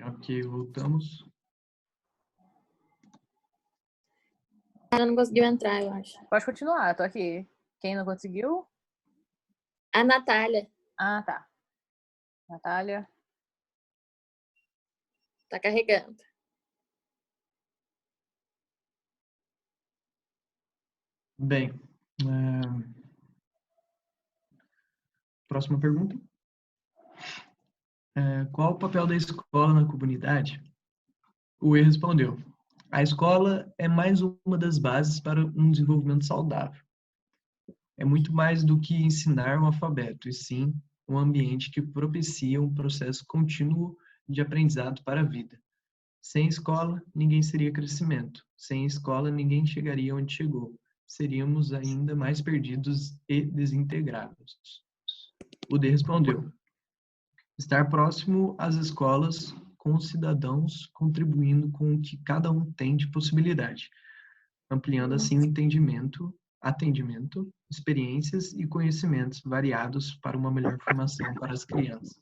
Ok, voltamos. Ela não conseguiu entrar, eu acho. Pode continuar, tô aqui. Quem não conseguiu? A Natália. Ah, tá. Natália. Tá carregando. Bem, próxima pergunta. Qual o papel da escola na comunidade? O E respondeu: a escola é mais uma das bases para um desenvolvimento saudável. É muito mais do que ensinar um alfabeto, e sim um ambiente que propicia um processo contínuo de aprendizado para a vida. Sem escola, ninguém seria crescimento. Sem escola, ninguém chegaria onde chegou. Seríamos ainda mais perdidos e desintegrados. O D respondeu: estar próximo às escolas, com os cidadãos, contribuindo com o que cada um tem de possibilidade, ampliando assim o atendimento, experiências e conhecimentos variados para uma melhor formação para as crianças.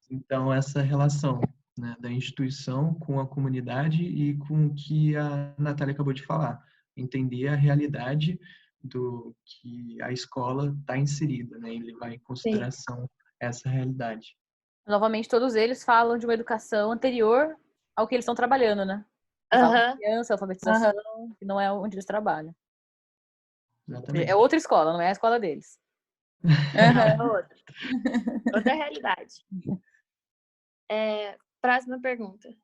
Então, essa relação, né, da instituição com a comunidade e com o que a Natália acabou de falar, entender a realidade do que a escola está inserida, né, e levar em consideração essa realidade. Novamente, todos eles falam de uma educação anterior ao que eles estão trabalhando, né? Fala de criança, alfabetização, que não é onde eles trabalham. Exatamente. É outra escola, não é a escola deles. Outra realidade. Próxima pergunta.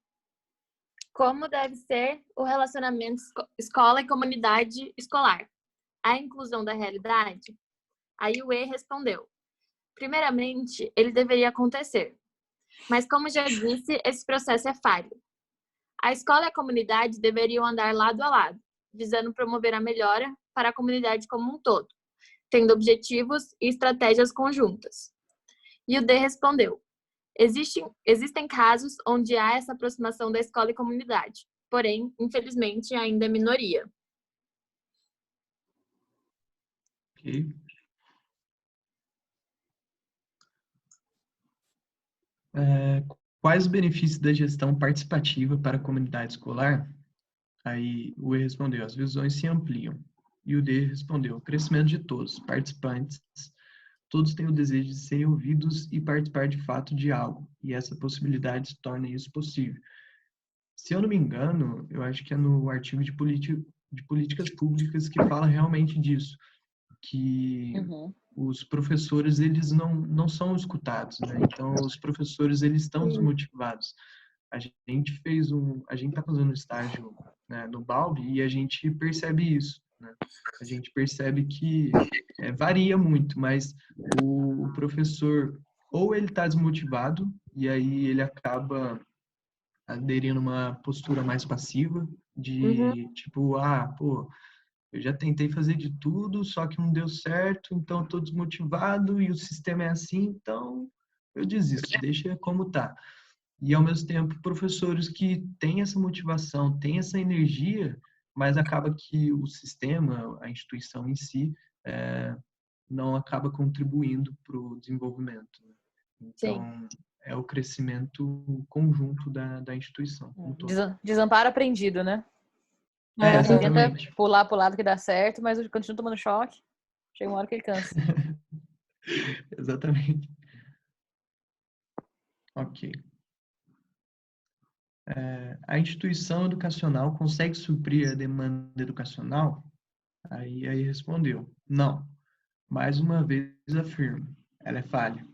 Como deve ser o relacionamento escola e comunidade escolar? A inclusão da realidade? Aí o E respondeu: primeiramente, ele deveria acontecer. Mas, como já disse, esse processo é falho. A escola e a comunidade deveriam andar lado a lado, visando promover a melhora para a comunidade como um todo, tendo objetivos e estratégias conjuntas. E o D respondeu: existem casos onde há essa aproximação da escola e comunidade, porém, infelizmente, ainda é minoria. Ok. Quais os benefícios da gestão participativa para a comunidade escolar? Aí o E respondeu: as visões se ampliam. E o D respondeu: o crescimento de todos, participantes. Todos têm o desejo de serem ouvidos e participar de fato de algo, e essa possibilidade torna isso possível. Se eu não me engano, eu acho que é no artigo de políticas públicas que fala realmente disso, que os professores, eles não são escutados, né? Então, os professores, eles estão desmotivados. A gente está fazendo um estágio, né, no Balbi, e a gente percebe isso, né? A gente percebe que varia muito, mas o professor, ou ele está desmotivado, e aí ele acaba aderindo a uma postura mais passiva, de tipo, eu já tentei fazer de tudo, só que não deu certo, então estou desmotivado e o sistema é assim, então eu desisto, deixa como tá. E, ao mesmo tempo, professores que têm essa motivação, têm essa energia, mas acaba que o sistema, a instituição em si, não acaba contribuindo para o desenvolvimento. Então, é o crescimento conjunto da instituição. Desamparo aprendido, né? Exatamente. Tenta pular pro lado que dá certo, mas continua tomando choque. Chega uma hora que ele cansa. Exatamente. Ok. A instituição educacional consegue suprir a demanda educacional? Aí respondeu: não. Mais uma vez afirmo, ela é falha.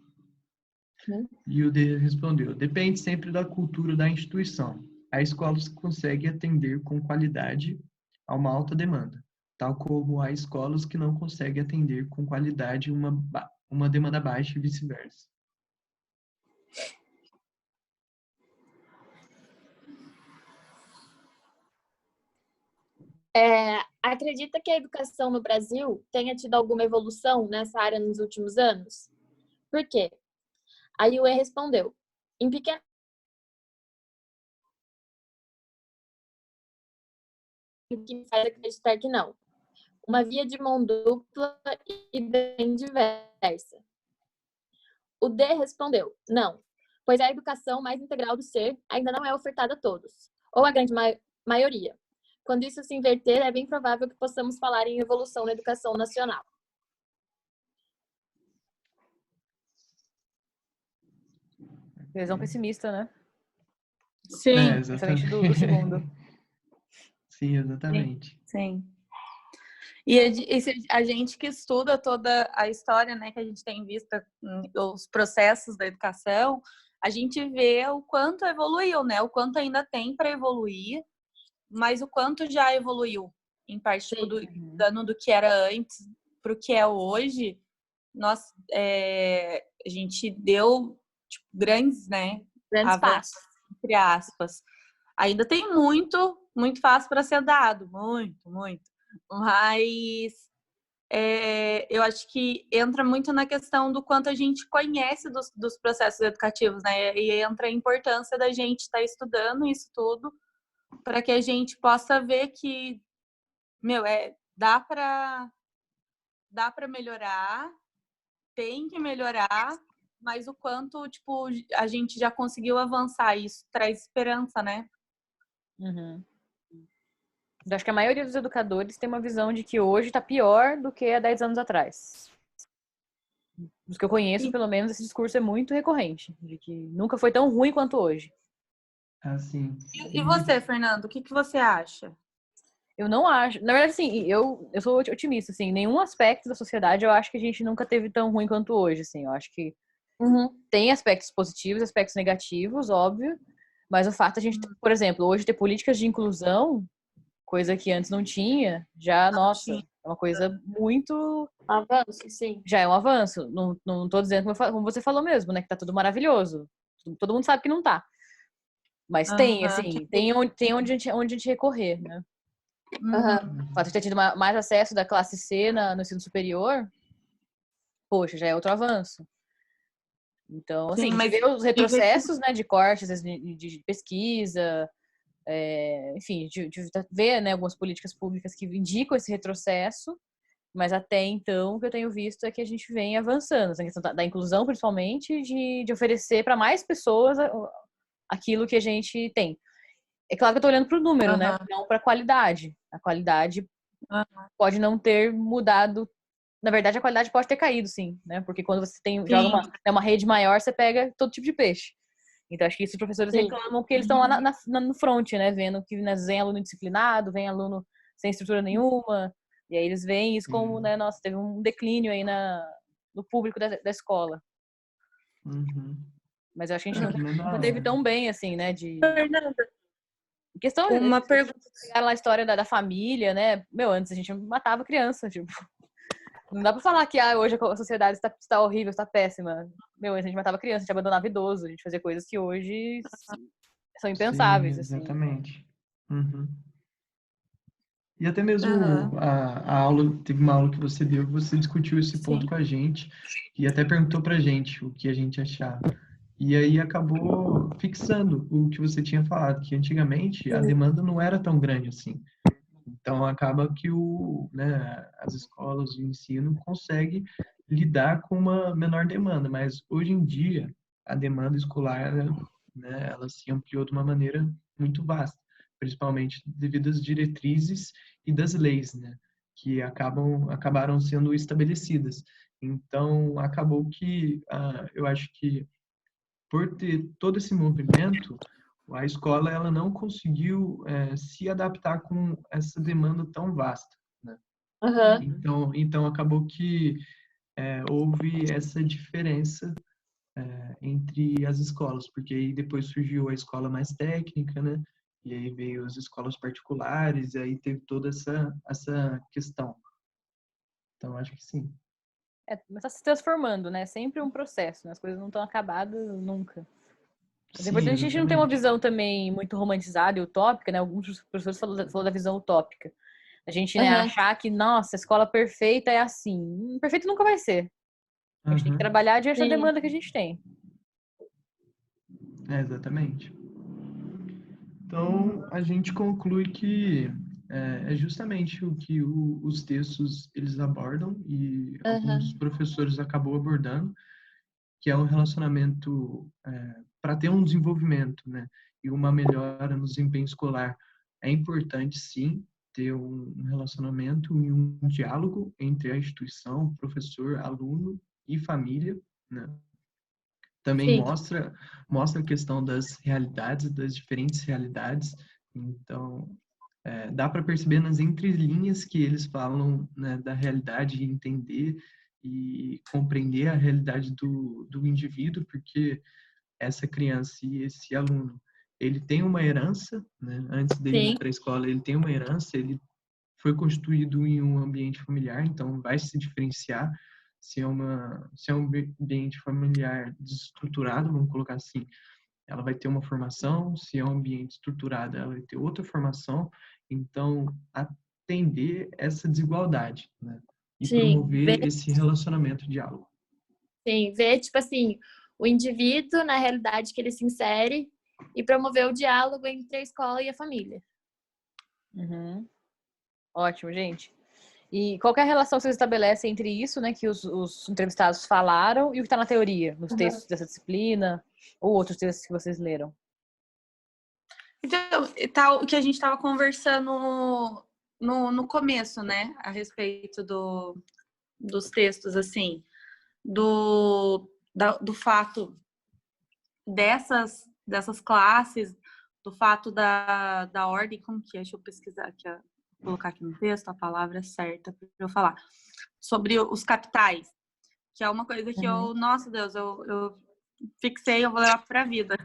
E o D respondeu: depende sempre da cultura da instituição. A escola consegue atender com qualidade a uma alta demanda, tal como há escolas que não conseguem atender com qualidade uma demanda baixa e vice-versa. Acredita que a educação no Brasil tenha tido alguma evolução nessa área nos últimos anos? Por quê? Aí o E respondeu: em pequena que me faz acreditar que não. Uma via de mão dupla e bem diversa. O D respondeu: não. pois a educação mais integral do ser ainda não é ofertada a todos, ou à grande maioria. Quando isso se inverter, é bem provável que possamos falar em evolução na educação nacional. Visão pessimista, né? Sim. Principalmente do segundo. Sim, exatamente. Sim. E a gente que estuda toda a história, né, que a gente tem visto, os processos da educação, a gente vê o quanto evoluiu, né? O quanto ainda tem para evoluir, mas o quanto já evoluiu, em parte dando do que era antes para o que é hoje. Nós, a gente deu tipo, grandes passos, entre aspas. Ainda tem muito fácil para ser dado, muito. Mas eu acho que entra muito na questão do quanto a gente conhece dos processos educativos, né? E entra a importância da gente estar estudando isso tudo para que a gente possa ver que, dá para melhorar, tem que melhorar, mas o quanto, tipo, a gente já conseguiu avançar, isso traz esperança, né? Uhum. Eu acho que a maioria dos educadores tem uma visão de que hoje está pior do que há 10 anos atrás. Dos que eu conheço, pelo menos, esse discurso é muito recorrente, de que nunca foi tão ruim quanto hoje. Assim. E você, Fernando, o que você acha? Eu não acho. Na verdade, assim, eu sou otimista, assim, em nenhum aspecto da sociedade eu acho que a gente nunca teve tão ruim quanto hoje, assim. Eu acho que tem aspectos positivos, aspectos negativos, óbvio, mas o fato de a gente, por exemplo, hoje ter políticas de inclusão, coisa que antes não tinha, já, nossa, é uma coisa muito... Avanço, sim. Já é um avanço. Não tô dizendo como você falou mesmo, né, que tá tudo maravilhoso. Todo mundo sabe que não tá. Mas tem, assim, tem onde a gente recorrer, né? O fato de ter tido mais acesso da classe C no ensino superior, poxa, já é outro avanço. Então, assim, a gente vê os retrocessos, né, de cortes, de pesquisa, enfim, de ver, né, algumas políticas públicas que indicam esse retrocesso, mas até então o que eu tenho visto é que a gente vem avançando, a questão da inclusão, principalmente, de oferecer para mais pessoas aquilo que a gente tem. É claro que eu tô olhando para o número, né, não para a qualidade. A qualidade pode não ter mudado. Na verdade, a qualidade pode ter caído, sim, né? Porque quando você joga uma rede maior, você pega todo tipo de peixe. Então, acho que isso os professores reclamam que eles estão lá no front, né? Vendo que vem aluno indisciplinado, vem aluno sem estrutura nenhuma. E aí eles veem isso como, né? Nossa, teve um declínio aí no público da escola. Mas eu acho que a gente não teve tão bem, assim, né? Fernanda, questão uma pergunta. Pegar lá a história da família, né? Antes a gente matava criança, tipo... Não dá pra falar que hoje a sociedade está horrível, está péssima. A gente matava criança, a gente abandonava idoso, a gente fazia coisas que hoje são impensáveis. Sim, exatamente. Assim. E até mesmo a aula, teve uma aula que você deu, você discutiu esse ponto com a gente e até perguntou pra gente o que a gente achava. E aí acabou fixando o que você tinha falado, que antigamente a demanda não era tão grande assim. Então, acaba que as escolas de ensino conseguem lidar com uma menor demanda, mas hoje em dia a demanda escolar ela se ampliou de uma maneira muito vasta, principalmente devido às diretrizes e das leis, né, que acabaram sendo estabelecidas. Então, acabou que eu acho que por ter todo esse movimento, a escola ela não conseguiu se adaptar com essa demanda tão vasta, né? Então acabou que houve essa diferença entre as escolas, porque aí depois surgiu a escola mais técnica, né? E aí veio as escolas particulares, e aí teve toda essa questão. Então acho que sim. Mas está se transformando, né? Sempre um processo, né? As coisas não estão acabadas nunca. É importante a gente não ter uma visão também muito romantizada e utópica, né? Alguns professores falaram da visão utópica. A gente, né, achar que, nossa, a escola perfeita é assim. Perfeito nunca vai ser. A gente tem que trabalhar diante da demanda que a gente tem. Exatamente. Então, a gente conclui que é justamente o que os textos eles abordam e alguns dos professores acabou abordando, que é um relacionamento para ter um desenvolvimento, né, e uma melhora no desempenho escolar, é importante, sim, ter um relacionamento e um diálogo entre a instituição, professor, aluno e família, né? Também Sim. mostra a questão das realidades, das diferentes realidades. Então, dá para perceber nas entrelinhas que eles falam, né, da realidade, e entender e compreender a realidade do indivíduo, porque essa criança e esse aluno, ele tem uma herança, né? Antes dele ir Sim. para a escola, ele tem uma herança, ele foi constituído em um ambiente familiar, então vai se diferenciar se é um ambiente familiar desestruturado, vamos colocar assim, ela vai ter uma formação, se é um ambiente estruturado, ela vai ter outra formação, então atender essa desigualdade, né? E Sim. promover esse relacionamento, diálogo. Sim, ver, tipo assim, o indivíduo na realidade que ele se insere e promover o diálogo entre a escola e a família. Uhum. Ótimo, gente. E qual que é a relação que vocês estabelecem entre isso, né, que os entrevistados falaram e o que está na teoria, nos textos dessa disciplina ou outros textos que vocês leram? Então, tal que a gente estava conversando no começo, né, a respeito dos textos, assim, do fato dessas classes, do fato da ordem, como que é? Deixa eu pesquisar aqui, colocar aqui no texto a palavra certa para eu falar. Sobre os capitais, que é uma coisa que nossa Deus, eu fixei, eu vou levar para a vida.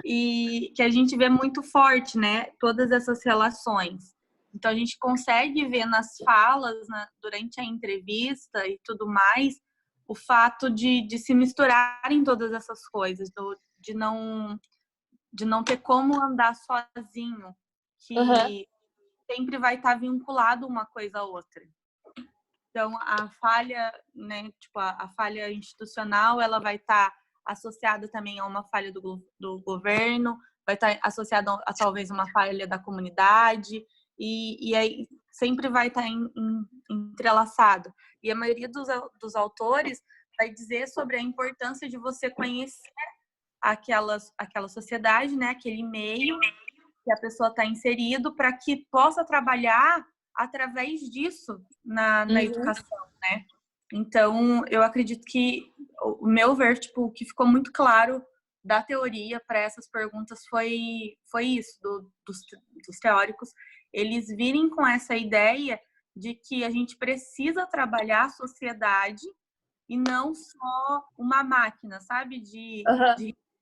E que a gente vê muito forte, né? Todas essas relações. Então, a gente consegue ver nas falas, durante a entrevista e tudo mais, o fato de se misturarem todas essas coisas, de não ter como andar sozinho, que sempre vai estar vinculado uma coisa a outra. Então, a falha, né, tipo, a falha institucional, ela vai estar associada também a uma falha do governo, vai estar associada a talvez uma falha da comunidade, e aí sempre vai estar entrelaçado. E a maioria dos autores vai dizer sobre a importância de você conhecer aquela sociedade, né, aquele meio que a pessoa está inserido, para que possa trabalhar através disso na educação, né? Então, eu acredito que o meu ver, tipo, o que ficou muito claro da teoria para essas perguntas foi isso, dos teóricos, eles virem com essa ideia de que a gente precisa trabalhar a sociedade e não só uma máquina, sabe? De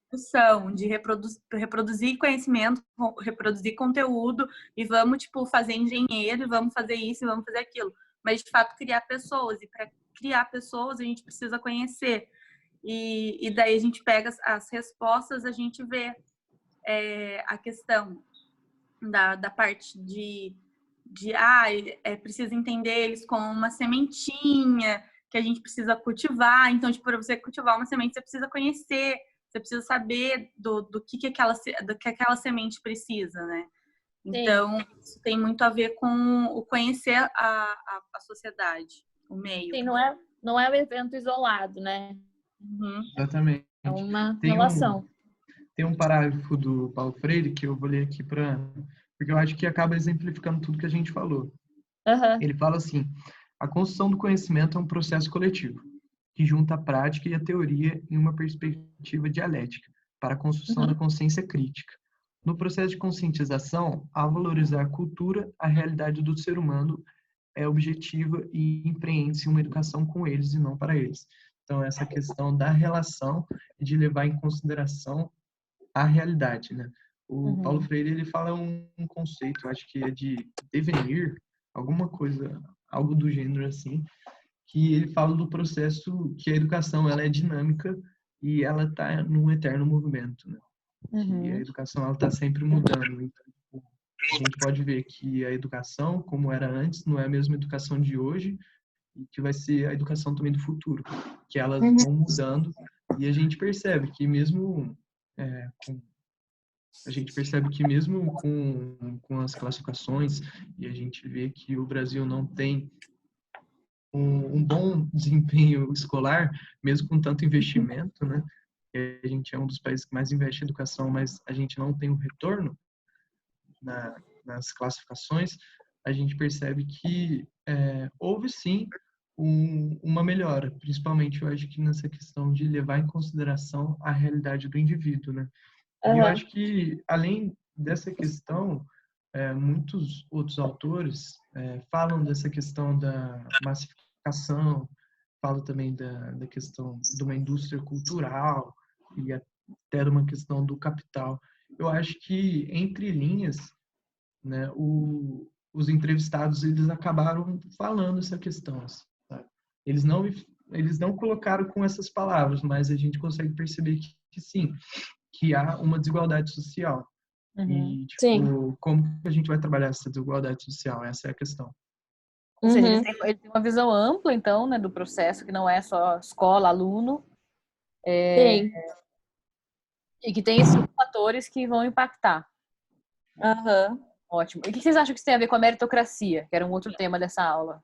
produção, de reproduzir conhecimento, reproduzir conteúdo, e vamos, tipo, fazer engenheiro, vamos fazer isso, vamos fazer aquilo. Mas, de fato, criar pessoas. E para criar pessoas, a gente precisa conhecer. E daí a gente pega as respostas, a gente vê a questão da parte precisa entender eles como uma sementinha que a gente precisa cultivar. Então, tipo, para você cultivar uma semente, você precisa conhecer, você precisa saber do que aquela semente precisa, né? Então, isso tem muito a ver com o conhecer a sociedade, o meio. Sim, não é um evento isolado, né? Exatamente. É uma relação. Tem um parágrafo do Paulo Freire que eu vou ler aqui porque eu acho que acaba exemplificando tudo que a gente falou. Ele fala assim: a construção do conhecimento é um processo coletivo que junta a prática e a teoria em uma perspectiva dialética para a construção da consciência crítica. No processo de conscientização, ao valorizar a cultura, a realidade do ser humano é objetiva e empreende-se uma educação com eles e não para eles. Então, essa questão da relação e de levar em consideração a realidade, né? O Paulo Freire, ele fala um conceito, acho que é de devenir, alguma coisa, algo do gênero assim, que ele fala do processo que a educação, ela é dinâmica e ela está num eterno movimento, né? Que a educação, ela está sempre mudando. Então, a gente pode ver que a educação, como era antes, não é a mesma educação de hoje, e que vai ser a educação também do futuro, que elas vão mudando, e a gente percebe que mesmo com as classificações, e a gente vê que o Brasil não tem um bom desempenho escolar, mesmo com tanto investimento, né? e a gente é um dos países que mais investe em educação, mas a gente não tem um retorno nas classificações, a gente percebe que houve sim uma melhora, principalmente eu acho que nessa questão de levar em consideração a realidade do indivíduo, né? E eu acho que, além dessa questão, muitos outros autores falam dessa questão da massificação, falam também da questão de uma indústria cultural e até de uma questão do capital. Eu acho que, entre linhas, né, os entrevistados eles acabaram falando essa questão. Sabe? Eles não colocaram com essas palavras, mas a gente consegue perceber que sim, que há uma desigualdade social. E, tipo, como que a gente vai trabalhar essa desigualdade social? Essa é a questão. Ou seja, eles têm uma visão ampla, então, né, do processo, que não é só escola, aluno. Sim. E que tem esses fatores que vão impactar. Ótimo. E o que vocês acham que isso tem a ver com a meritocracia, que era um outro tema dessa aula?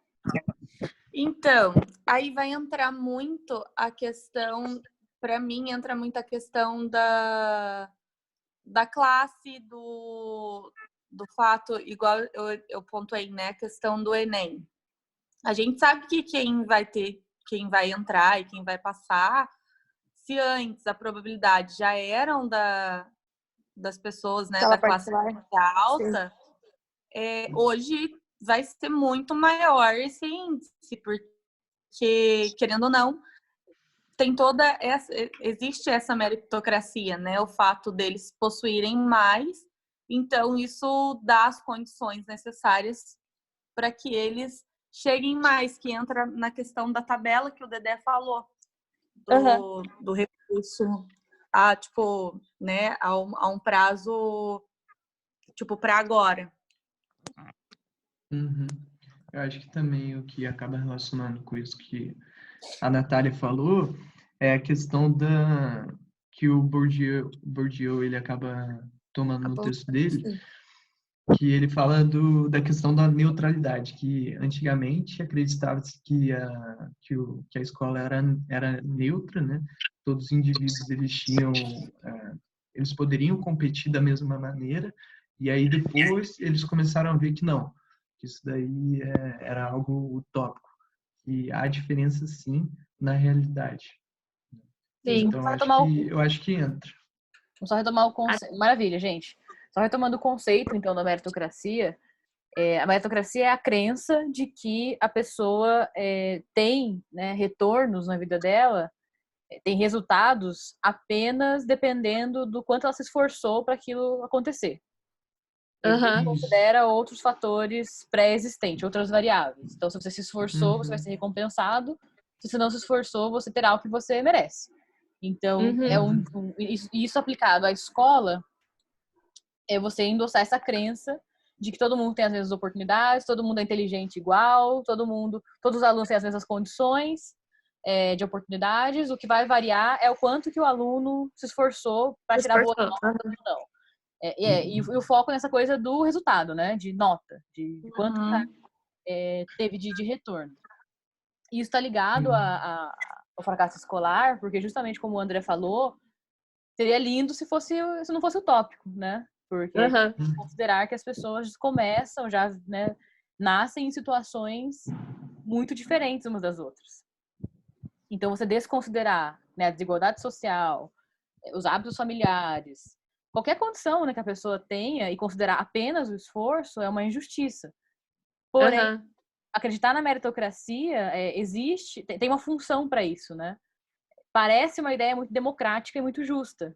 Então, aí vai entrar muito a questão, para mim, entra muito a questão da classe, do fato, igual eu pontuei, né, a questão do Enem. A gente sabe que quem vai entrar e quem vai passar, se antes a probabilidade já eram das pessoas, né, da classe alta, hoje vai ser muito maior esse índice, porque, querendo ou não, tem existe essa meritocracia, né? O fato deles possuírem mais, então isso dá as condições necessárias para que eles cheguem mais, que entra na questão da tabela que o Dedé falou, do recurso tipo, né, a um prazo, tipo, para agora. Eu acho que também o que acaba relacionando com isso que a Natália falou é a questão que o Bourdieu ele acaba tomando no texto dele, que ele fala da questão da neutralidade, que antigamente acreditava-se que a escola era neutra, né? Todos os indivíduos eles poderiam competir da mesma maneira, e aí depois eles começaram a ver que não, que isso daí era algo utópico, e há diferença sim na realidade. Sim. Então eu acho que entra. Vamos só retomar o conceito. Maravilha, gente. Só retomando o conceito, então, da meritocracia. A meritocracia é a crença de que a pessoa tem, né, retornos na vida dela, tem resultados apenas dependendo do quanto ela se esforçou para aquilo acontecer. Ele considera outros fatores pré-existentes, outras variáveis. Então, se você se esforçou, você vai ser recompensado. Se você não se esforçou, você terá o que você merece. Então, isso aplicado à escola é você endossar essa crença de que todo mundo tem as mesmas oportunidades, todo mundo é inteligente igual, todos os alunos têm as mesmas condições de oportunidades. O que vai variar é o quanto que o aluno se esforçou para tirar boa nota ou não. E o foco nessa coisa do resultado, né? De nota, de quanto teve de retorno. E isso está ligado ao fracasso escolar, porque justamente como o André falou, seria lindo se não fosse utópico, né? Porque considerar que as pessoas começam, já, né, nascem em situações muito diferentes umas das outras. Então, você desconsiderar, né, a desigualdade social, os hábitos familiares, qualquer condição, né, que a pessoa tenha e considerar apenas o esforço é uma injustiça. Porém, acreditar na meritocracia existe, tem uma função para isso, né? Parece uma ideia muito democrática e muito justa.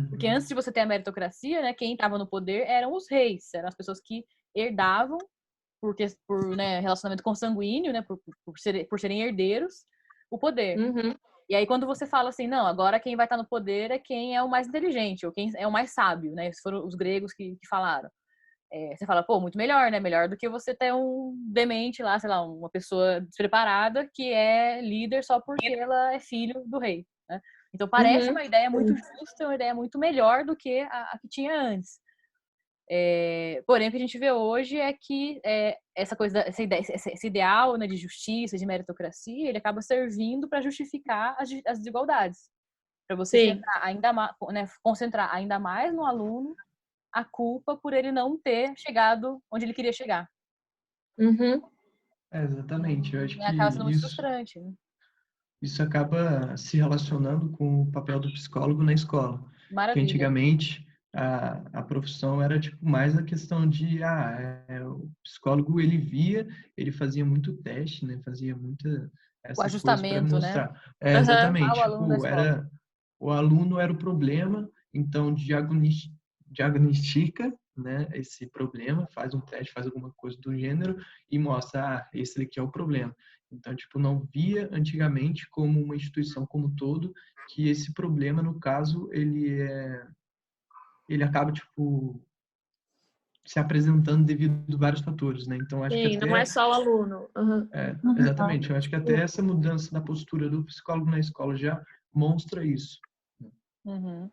Porque antes de você ter a meritocracia, né, quem estava no poder eram os reis, eram as pessoas que herdavam por né, relacionamento consanguíneo, né, por serem herdeiros, o poder. E aí quando você fala assim, não, agora quem vai estar no poder é quem é o mais inteligente, ou quem é o mais sábio, né? Esses foram os gregos que falaram. Você fala, pô, muito melhor, né? Melhor do que você ter um demente lá, sei lá, uma pessoa despreparada que é líder só porque ela é filho do rei, né? Então parece uma ideia muito justa, uma ideia muito melhor do que a que tinha antes. Porém, o que a gente vê hoje é que essa coisa, esse ideal, né, de justiça, de meritocracia, ele acaba servindo para justificar as desigualdades. para você Sim. centrar ainda mais, né, concentrar ainda mais no aluno a culpa por ele não ter chegado onde ele queria chegar. Uhum. Exatamente. Eu acho E que acaba sendo muito frustrante, né? isso acaba se relacionando com o papel do psicólogo na escola. Porque Maravilha. antigamente a profissão era tipo mais a questão de o psicólogo ele via, ele fazia muito teste, né? Fazia muita O essas coisas para ajustamento, né? mostrar. Aham. Ah, o Exatamente. aluno da Tipo, escola. o aluno era o problema, então diagnostica, né, esse problema, faz um teste, faz alguma coisa do gênero e mostra, esse daqui é o problema. Então, tipo, não via antigamente como uma instituição como um todo que esse problema, no caso, ele acaba, tipo, se apresentando devido a vários fatores, né? Então, acho que Sim, não é até, só o aluno. Uhum. exatamente, eu acho que até essa mudança da postura do psicólogo na escola já mostra isso. Uhum.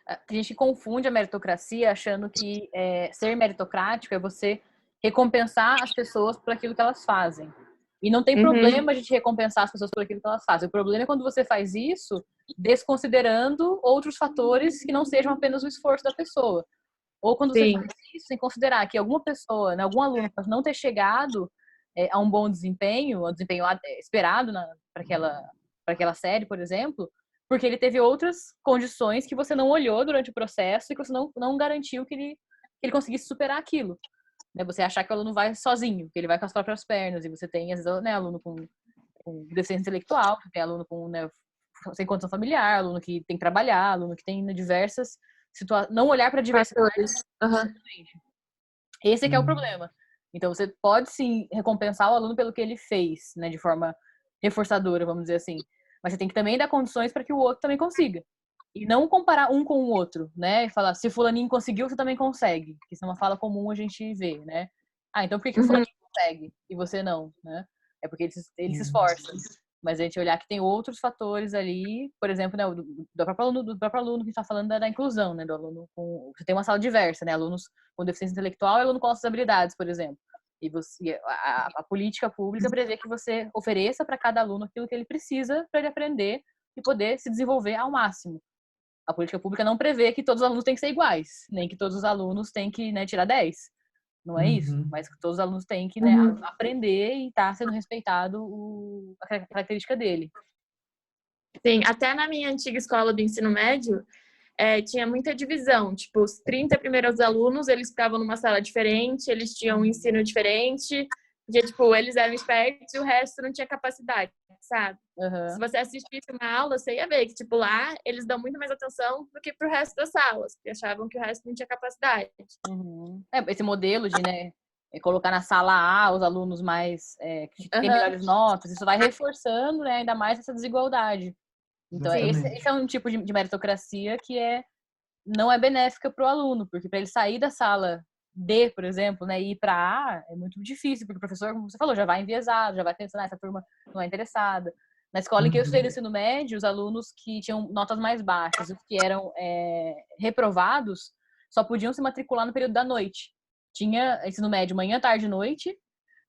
A gente confunde a meritocracia achando que ser meritocrático é você recompensar as pessoas por aquilo que elas fazem. E não tem Uhum. problema a gente recompensar as pessoas por aquilo que elas fazem. O problema é quando você faz isso desconsiderando outros fatores que não sejam apenas o esforço da pessoa. Ou quando você Sim. faz isso sem considerar que alguma pessoa, né, algum aluno pode não ter chegado a um bom desempenho, um desempenho esperado para aquela série, por exemplo, porque ele teve outras condições que você não olhou durante o processo e que você não garantiu que ele conseguisse superar aquilo. Né? Você achar que o aluno vai sozinho, que ele vai com as próprias pernas, e você tem, às vezes, né, aluno com deficiência intelectual, tem aluno com, né, sem condição familiar, aluno que tem que trabalhar, aluno que tem, né, diversas situações. Não olhar para a diversidade. Fatores. Uhum. Esse é que é o problema. Então, você pode sim recompensar o aluno pelo que ele fez, né, de forma reforçadora, vamos dizer assim. Mas você tem que também dar condições para que o outro também consiga. E não comparar um com o outro, né? E falar, se fulaninho conseguiu, você também consegue. Que isso é uma fala comum a gente vê, né? Ah, então por que o Uhum. fulaninho consegue e você não, né? É porque ele se esforça. Mas a gente olhar que tem outros fatores ali, por exemplo, né, do próprio aluno que a gente está falando da inclusão, né? Do aluno com. Você tem uma sala diversa, né? Alunos com deficiência intelectual e aluno com outras habilidades, por exemplo. E a política pública prevê que você ofereça para cada aluno aquilo que ele precisa para ele aprender e poder se desenvolver ao máximo. A política pública não prevê que todos os alunos têm que ser iguais, nem que todos os alunos têm que, né, tirar 10. Não é isso, Uhum. mas que todos os alunos têm que, né, aprender e estar sendo respeitado a característica dele. Sim, até na minha antiga escola do ensino médio, tinha muita divisão. Tipo, os 30 primeiros alunos, eles ficavam numa sala diferente, eles tinham um ensino diferente, porque, tipo, eles eram espertos e o resto não tinha capacidade, sabe? Uhum. Se você assistisse uma aula, você ia ver que, tipo, lá eles dão muito mais atenção do que pro resto das salas, porque achavam que o resto não tinha capacidade. Uhum. Esse modelo de, né, colocar na sala A os alunos mais que têm melhores notas, isso vai reforçando, né, ainda mais essa desigualdade. Então, esse é um tipo de meritocracia que não é benéfica para o aluno, porque para ele sair da sala D, por exemplo, né, e ir para A, é muito difícil, porque o professor, como você falou, já vai enviesado, já vai pensando, essa turma não é interessada. Na escola em que eu estudei no ensino médio, os alunos que tinham notas mais baixas, os que eram reprovados, só podiam se matricular no período da noite. Tinha ensino médio manhã, tarde e noite,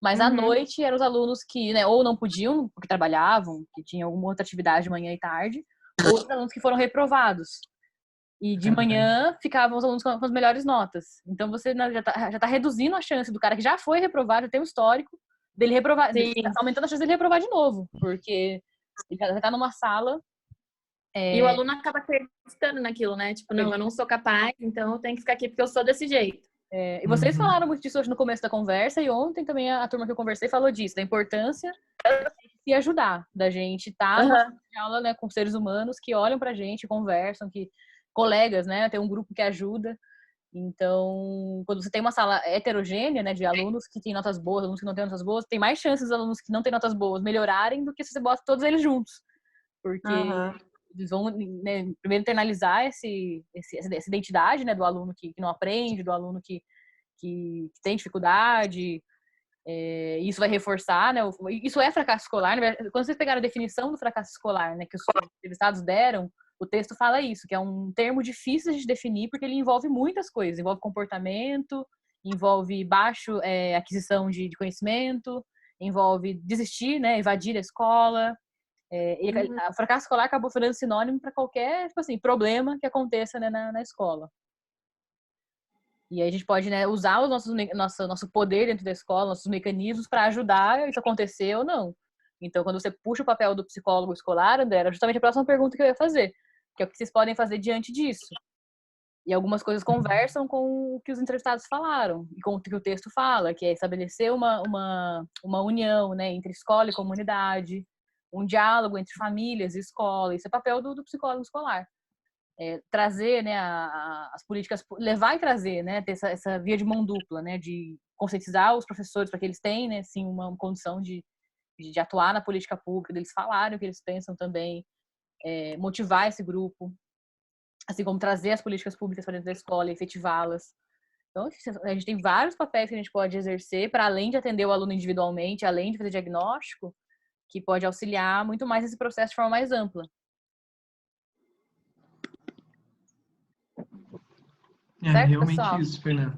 mas à noite eram os alunos que, né, ou não podiam, porque trabalhavam, que tinham alguma outra atividade de manhã e tarde, ou os alunos que foram reprovados. E de manhã ficavam os alunos com as melhores notas. Então você já tá reduzindo a chance do cara que já foi reprovado, já tem um histórico, dele reprovar, tá aumentando a chance dele reprovar de novo, porque ele já tá numa sala. E o aluno acaba acreditando naquilo, né? Tipo, não, eu não sou capaz, então eu tenho que ficar aqui porque eu sou desse jeito. E vocês falaram muito disso hoje no começo da conversa, e ontem também a turma que eu conversei falou disso, da importância de se ajudar, da gente estar numa aula, né, com seres humanos que olham pra gente, conversam, colegas, né, tem um grupo que ajuda. Então, quando você tem uma sala heterogênea, né, de alunos que têm notas boas, alunos que não têm notas boas, tem mais chances dos alunos que não têm notas boas melhorarem do que se você bota todos eles juntos. Porque eles vão, né, primeiro internalizar essa identidade, né, do aluno que não aprende, do aluno que tem dificuldade. Isso vai reforçar, né? Isso é fracasso escolar, né? Quando vocês pegaram a definição do fracasso escolar, né, que os entrevistados deram, o texto fala isso, que é um termo difícil de definir porque ele envolve muitas coisas, envolve comportamento, envolve baixa aquisição de conhecimento, envolve desistir, né, evadir a escola, O fracasso escolar acabou virando sinônimo para qualquer, tipo assim, problema que aconteça, né, na escola. E aí a gente pode, né, usar o nosso poder dentro da escola, nossos mecanismos para ajudar isso a acontecer ou não. Então, quando você puxa o papel do psicólogo escolar, André, era justamente a próxima pergunta que eu ia fazer, que é o que vocês podem fazer diante disso. E algumas coisas conversam com o que os entrevistados falaram, e com o que o texto fala, que é estabelecer uma união, né, entre escola e comunidade, um diálogo entre famílias e escola. Isso é papel do psicólogo escolar. Trazer, né, as políticas, levar e trazer, né, ter essa via de mão dupla, né, de conscientizar os professores para que eles tenham, né, assim, uma condição de atuar na política pública, deles falarem o que eles pensam também, motivar esse grupo, assim como trazer as políticas públicas para dentro da escola e efetivá-las. Então, a gente tem vários papéis que a gente pode exercer para além de atender o aluno individualmente, além de fazer diagnóstico, que pode auxiliar muito mais esse processo de forma mais ampla. Certo, realmente pessoal? isso, Fernanda.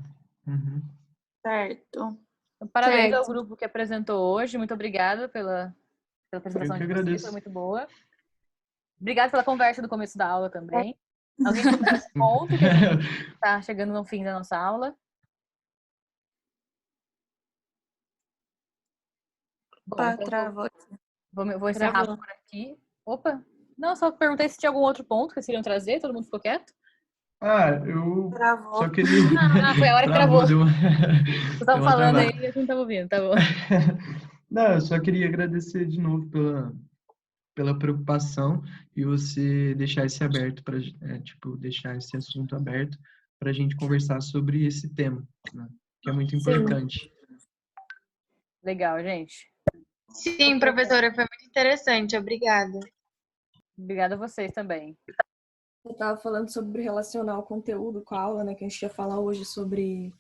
Certo. Então, parabéns Certo. ao grupo que apresentou hoje. Muito obrigada pela apresentação de vocês, agradeço. foi muito boa. Obrigada pela conversa do começo da aula também. Alguém tem mais ponto que a gente está chegando no fim da nossa aula? Bom, então Travou. vou encerrar por aqui. Opa! Não, só perguntei se tinha algum outro ponto que vocês queriam trazer. Todo mundo ficou quieto? Eu Travou. só queria... Foi a hora que travou. Deu Vocês estavam falando aí e eu não estava ouvindo, tá bom. Não, eu só queria agradecer de novo pela preocupação e você deixar esse aberto para deixar esse assunto aberto para a gente conversar sobre esse tema, né, que é muito importante. Legal, gente. Sim, professora, foi muito interessante. Obrigada. Obrigada a vocês também. Eu estava falando sobre relacionar o conteúdo com a aula, né? Que a gente ia falar hoje sobre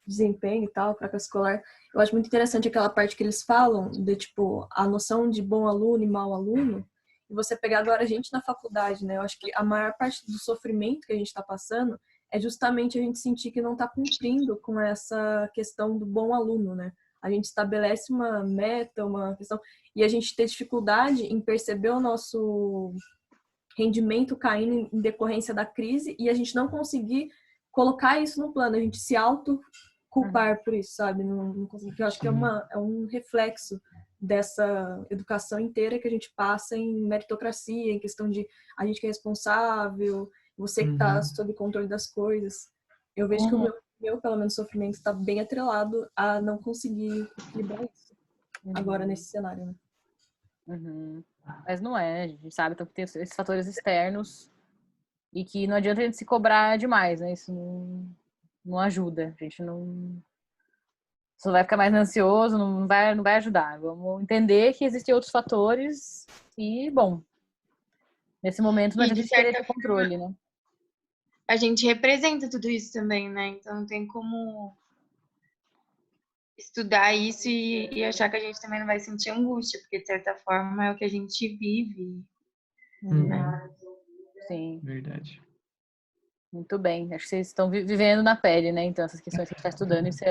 desempenho e tal, fracasso escolar. Eu acho muito interessante aquela parte que eles falam de, tipo, a noção de bom aluno e mau aluno. E você pegar agora a gente na faculdade, né? Eu acho que a maior parte do sofrimento que a gente está passando é justamente a gente sentir que não está cumprindo com essa questão do bom aluno, né? A gente estabelece uma meta, uma questão, e a gente tem dificuldade em perceber o nosso rendimento caindo em decorrência da crise e a gente não conseguir colocar isso no plano, a gente se auto-culpar por isso, sabe? Não conseguir, eu acho que é um reflexo dessa educação inteira que a gente passa em meritocracia, em questão de a gente que é responsável, você que está sob controle das coisas. Eu vejo que o meu, pelo menos, sofrimento está bem atrelado a não conseguir equilibrar isso agora nesse cenário, né? Mas não é, a gente sabe que tem esses fatores externos e que não adianta a gente se cobrar demais, né? Isso não ajuda, a gente não... Só vai ficar mais ansioso, não vai ajudar. Vamos entender que existem outros fatores e, bom, nesse momento não adianta a gente querer ter controle, né? A gente representa tudo isso também, né? Então não tem como estudar isso e achar que a gente também não vai sentir angústia, porque de certa forma é o que a gente vive. Né? Sim. Verdade. Muito bem. Acho que vocês estão vivendo na pele, né? Então, essas questões que a gente está estudando, isso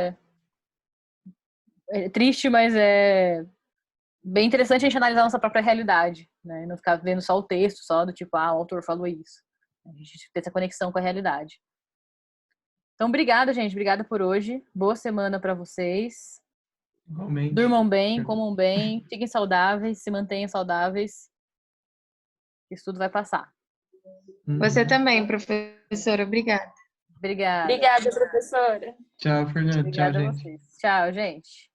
é triste, mas é bem interessante a gente analisar a nossa própria realidade, né? E não ficar vendo só o texto, só do tipo, o autor falou isso. A gente ter essa conexão com a realidade. Então, obrigada, gente. Obrigada por hoje. Boa semana para vocês. Igualmente. Durmam bem, comam bem, fiquem saudáveis, se mantenham saudáveis. Isso tudo vai passar. Você também, professora. Obrigada. Obrigada. Obrigada, professora. Tchau, Fernanda. Obrigada Tchau, a gente. vocês. Tchau, gente.